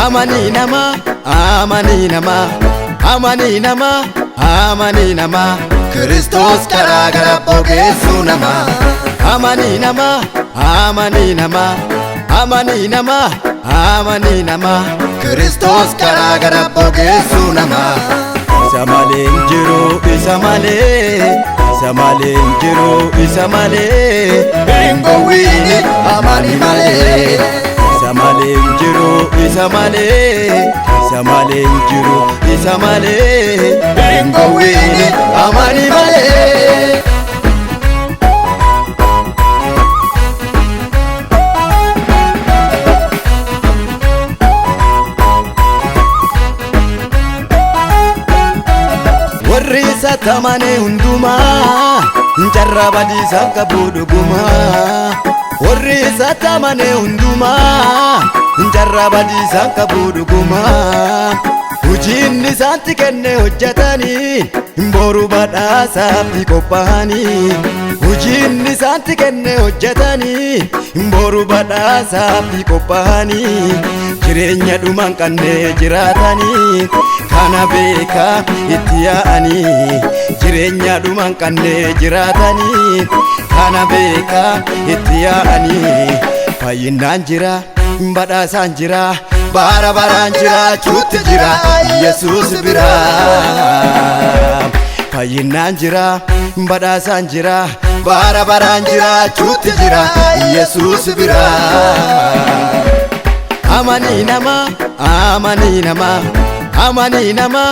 Amani nama, amani nama, amani nama, amani nama, Kristos karaa gara bogeessu nama. Amani nama, amani nama, amani nama, amani nama, Kristos karaa gara bogeessu nama. Isa malee hin jiru, isa malee, isa malee hin jiru, isa malee, hin gowwiini amani malee. Isa malee hin jiru, isa malee, isa malee hin jiru, isa malee, hin gowwiini amani malee. Warri isa tamane hundumaa jarra badiisa qabu dhugumaa. Warri isa tamane hundumaa jarra badiisa qabu dhugumaa. Hojiin isaatti kenne hojjetanii boru badhaasaaf qophaa'anii. Hojiin isaatti kenne hojjetanii boru badhaasaaf qophaa'anii. Jireenya dhumaan kanneen jiraatanii kana beekaa itti yaa'anii. Jireenya dhumaan kanneen jiraatanii kana beekaa itti yaa'anii. Fayyinaan jira, badhaasaan jira, bara baraan jiraachuutti jira Yesuus bira. Fayyinaan jira, badhaasaan jira, bara baraan jiraachuutti jira Yesuus bira. Amani nama, amani nama, amani nama,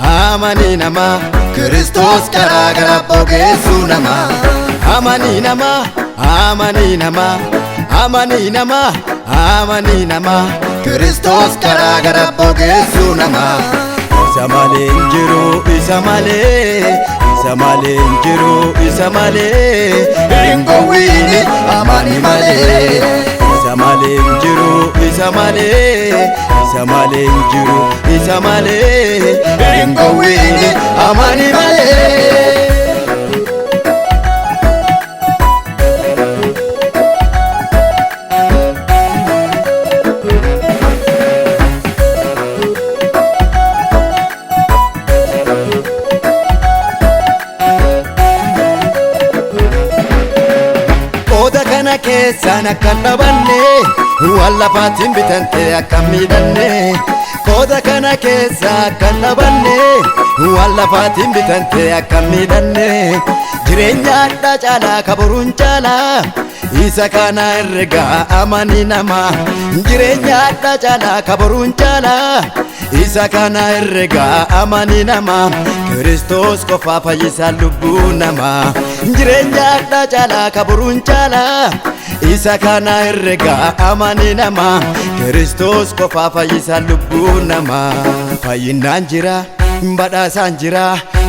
amani nama, Kristos karaa gara bogeessu nama. Amani nama, amani nama, amani nama, amani nama, Kristos karaa gara bogeessu nama. Isa malee hin jiru, isa malee, isa malee hin jiru, isa malee, hin gowwiini amani malee. Isa malee hin jiru, isa malee, isa malee hin jiru, isa malee, hin gowwiini amani malee. Keessaan akka dhabanne waan lafaatiin bitante akka miidhanne. Qooda kana keessa akka dhabanne waan lafaatiin bitante akka miidhanne. Jireenya adda caalaa kabaruun caalaa isa kana herregaa amani nama. Jireenya adda caalaa kabaruun caalaa isa kana herregaa amani nama. Kristos qofa fayyisa lubbuu nama. Jireenya adda caalaa kabaruun caalaa isa kana herregaa amani nama. Kristos qofa fayyisa lubbuu nama. Fayyinaan jira, badhaasaan jira,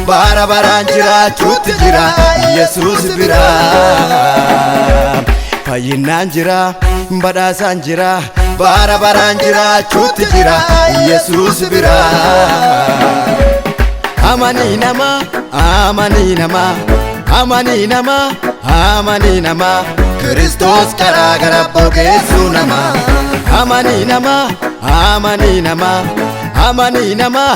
bara baraan jiraachuutti jira Yesuus bira. Fayyinaan jira, badhaasaan jira, bara baraan jiraachuutti jira Yesuus bira. Amani nama, amani nama, amani nama, amani nama, Kristos karaa gara bogeessu nama. Amani nama, amani nama, amani nama,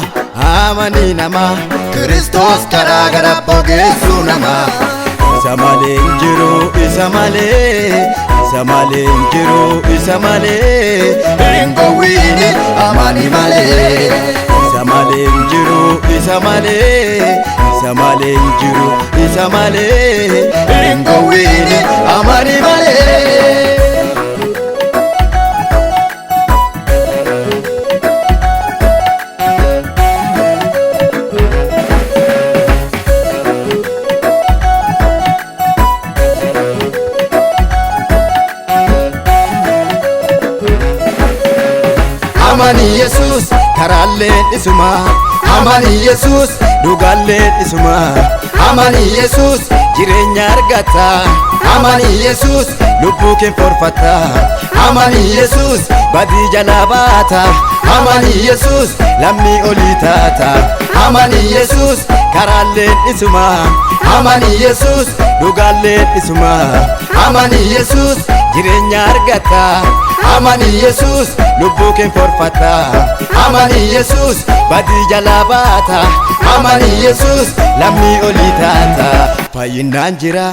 amani nama, Kristos karaa gara bogeessu nama. Isa malee hin jiru, isa malee, isa malee hin jiru, isa malee, hin gowwiini amani malee. Isa malee hin jiru, isa malee, isa malee hin jiru, isa malee, hin gowwiini amani malee. Amani Yesus karaaleen isuma. Amani Yesus dhugalleen isuma. Amani Yesus jireenya argata. Amani Yesus lubbuu kee forfata. Amani Yesus badii jalaa baata. Amani Yesus lammii olii taata. Amani Yesus karaalleen isuma. Amani Yesus dhugalleen isuma. Amani Yesus jireenya argata. Amani Yesus lubbuu kee forfata. Amani Yesus badii jalaa baata. Amani Yesus lammii olii taata. Fayyinaan jira,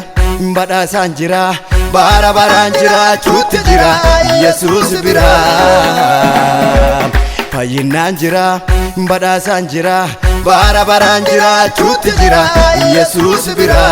badhaasaan jira, bara baraan jiraachuutti jira Yesus bira. Fayyinaan jira, badhaasaan jira, bara baraan jiraachuutti jira Yesus bira.